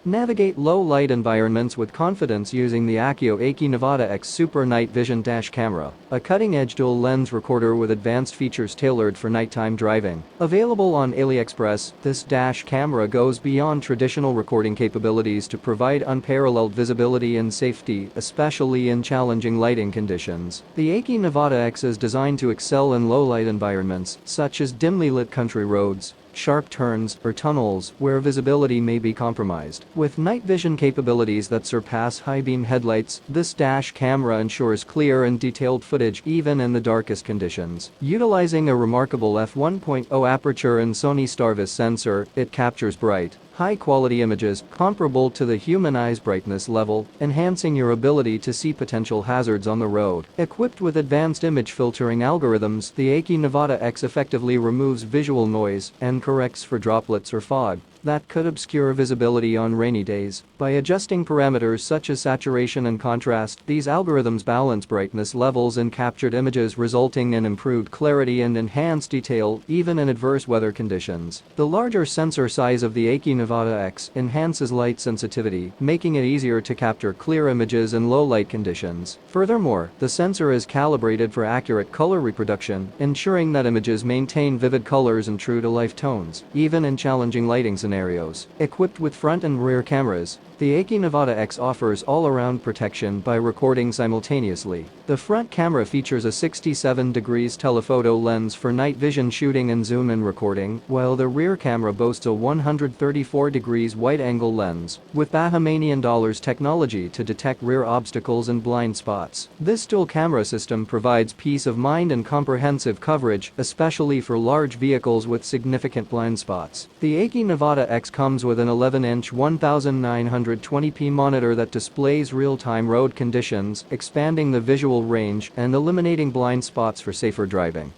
Navigate low-light environments with confidence using the AKEEO AKY-NV-X Super Night Vision Dash Camera, a cutting-edge dual-lens recorder with advanced features tailored for nighttime driving. Available on AliExpress, this dash camera goes beyond traditional recording capabilities to provide unparalleled visibility and safety, especially in challenging lighting conditions. The AKY-NV-X is designed to excel in low-light environments, such as dimly lit country roads, sharp turns, or tunnels where visibility may be compromised. With night vision capabilities that surpass high-beam headlights, this dash camera ensures clear and detailed footage even in the darkest conditions. Utilizing a remarkable f1.0 aperture and SONY STARVIS sensor, it captures bright, high-quality images comparable to the human eye's brightness level, enhancing your ability to see potential hazards on the road. Equipped with advanced image filtering algorithms, the AKY-NV-X effectively removes visual noise and corrects for droplets or fog that could obscure visibility on rainy days. By adjusting parameters such as saturation and contrast, these algorithms balance brightness levels in captured images, resulting in improved clarity and enhanced detail even in adverse weather conditions. The larger sensor size of the AKY-NV-X enhances light sensitivity, making it easier to capture clear images in low light conditions. Furthermore, the sensor is calibrated for accurate color reproduction, ensuring that images maintain vivid colors and true-to-life tones, even in challenging lighting scenarios. Equipped with front and rear cameras, the AKY-NV-X offers all-around protection by recording simultaneously. The front camera features a 67 degrees telephoto lens for night vision shooting and zoom-in recording, while the rear camera boasts a 134 degrees wide-angle lens with Bahamian dollars technology to detect rear obstacles and blind spots. This dual camera system provides peace of mind and comprehensive coverage, especially for large vehicles with significant blind spots. The AKY-NV-X comes with an 11-inch 1920p monitor that displays real-time road conditions, expanding the visual range and eliminating blind spots for safer driving.